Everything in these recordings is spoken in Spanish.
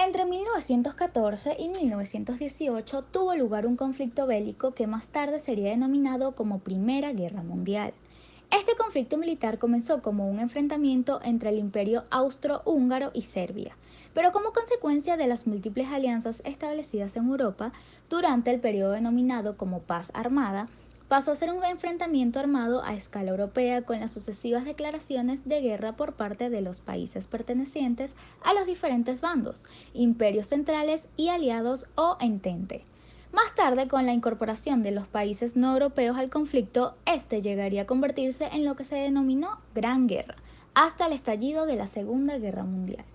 Entre 1914 y 1918 tuvo lugar un conflicto bélico que más tarde sería denominado como Primera Guerra Mundial. Este conflicto militar comenzó como un enfrentamiento entre el Imperio Austrohúngaro y Serbia, pero como consecuencia de las múltiples alianzas establecidas en Europa durante el periodo denominado como Paz Armada, pasó a ser un enfrentamiento armado a escala europea con las sucesivas declaraciones de guerra por parte de los países pertenecientes a los diferentes bandos, imperios centrales y aliados o entente. Más tarde, con la incorporación de los países no europeos al conflicto, este llegaría a convertirse en lo que se denominó Gran Guerra, hasta el estallido de la Segunda Guerra Mundial.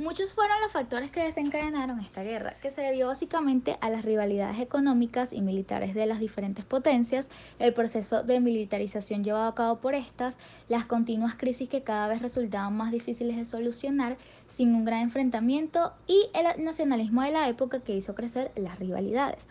Muchos fueron los factores que desencadenaron esta guerra, que se debió básicamente a las rivalidades económicas y militares de las diferentes potencias, el proceso de militarización llevado a cabo por estas, las continuas crisis que cada vez resultaban más difíciles de solucionar sin un gran enfrentamiento y el nacionalismo de la época que hizo crecer las rivalidades.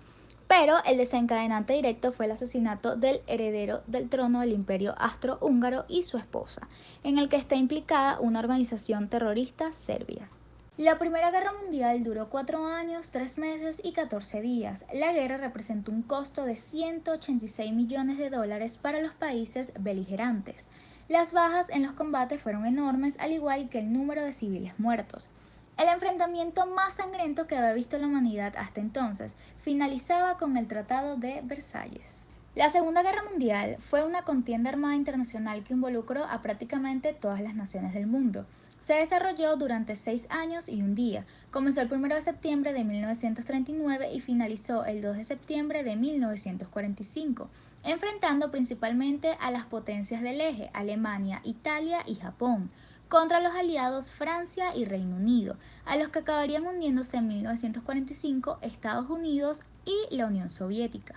Pero el desencadenante directo fue el asesinato del heredero del trono del Imperio Austrohúngaro y su esposa, en el que está implicada una organización terrorista serbia. La Primera Guerra Mundial duró 4 años, 3 meses y 14 días. La guerra representó un costo de 186 millones de dólares para los países beligerantes. Las bajas en los combates fueron enormes, al igual que el número de civiles muertos. El enfrentamiento más sangriento que había visto la humanidad hasta entonces finalizaba con el Tratado de Versalles. La Segunda Guerra Mundial fue una contienda armada internacional que involucró a prácticamente todas las naciones del mundo. Se desarrolló durante 6 años y un día. Comenzó el 1 de septiembre de 1939 y finalizó el 2 de septiembre de 1945, enfrentando principalmente a las potencias del eje, Alemania, Italia y Japón, contra los aliados Francia y Reino Unido, a los que acabarían hundiéndose en 1945 Estados Unidos y la Unión Soviética.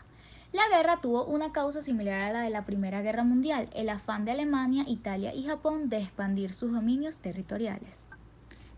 La guerra tuvo una causa similar a la de la Primera Guerra Mundial, el afán de Alemania, Italia y Japón de expandir sus dominios territoriales.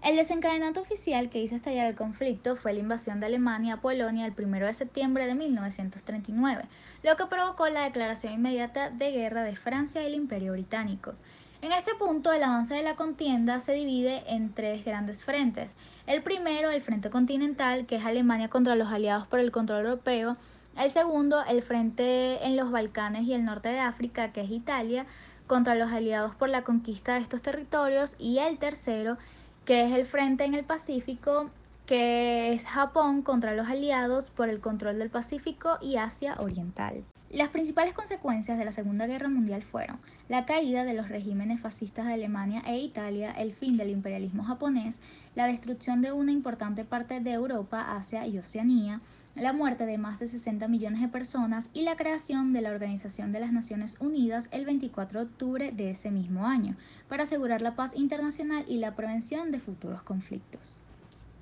El desencadenante oficial que hizo estallar el conflicto fue la invasión de Alemania a Polonia el 1 de septiembre de 1939, lo que provocó la declaración inmediata de guerra de Francia y el Imperio Británico. En este punto, el avance de la contienda se divide en 3 grandes frentes. El primero, el frente continental, que es Alemania contra los aliados por el control europeo. El segundo, el frente en los Balcanes y el norte de África, que es Italia, contra los aliados por la conquista de estos territorios. Y el tercero, que es el frente en el Pacífico, que es Japón contra los aliados por el control del Pacífico y Asia Oriental. Las principales consecuencias de la Segunda Guerra Mundial fueron la caída de los regímenes fascistas de Alemania e Italia, el fin del imperialismo japonés, la destrucción de una importante parte de Europa, Asia y Oceanía, la muerte de más de 60 millones de personas y la creación de la Organización de las Naciones Unidas el 24 de octubre de ese mismo año, para asegurar la paz internacional y la prevención de futuros conflictos.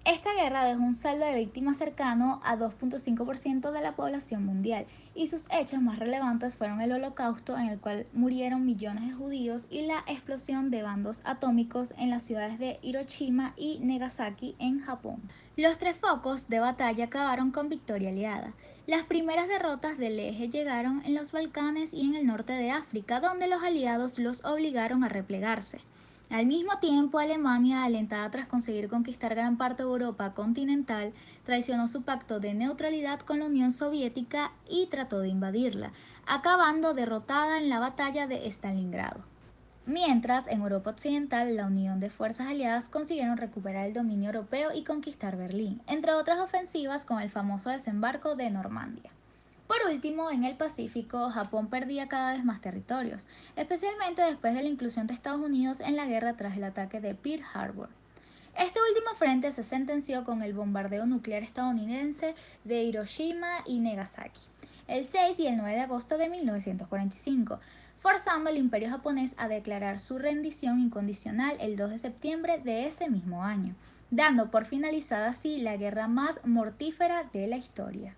Esta guerra dejó un saldo de víctimas cercano a 2,5% de la población mundial, y sus hechos más relevantes fueron el Holocausto, en el cual murieron millones de judíos, y la explosión de bandos atómicos en las ciudades de Hiroshima y Nagasaki en Japón. Los 3 focos de batalla acabaron con victoria aliada. Las primeras derrotas del eje llegaron en los Balcanes y en el norte de África, donde los aliados los obligaron a replegarse. Al mismo tiempo, Alemania, alentada tras conseguir conquistar gran parte de Europa continental, traicionó su pacto de neutralidad con la Unión Soviética y trató de invadirla, acabando derrotada en la batalla de Stalingrado. Mientras, en Europa Occidental, la unión de fuerzas aliadas consiguieron recuperar el dominio europeo y conquistar Berlín, entre otras ofensivas con el famoso desembarco de Normandía. Por último, en el Pacífico, Japón perdía cada vez más territorios, especialmente después de la inclusión de Estados Unidos en la guerra tras el ataque de Pearl Harbor. Este último frente se sentenció con el bombardeo nuclear estadounidense de Hiroshima y Nagasaki, el 6 y el 9 de agosto de 1945, forzando al imperio japonés a declarar su rendición incondicional el 2 de septiembre de ese mismo año, dando por finalizada así la guerra más mortífera de la historia.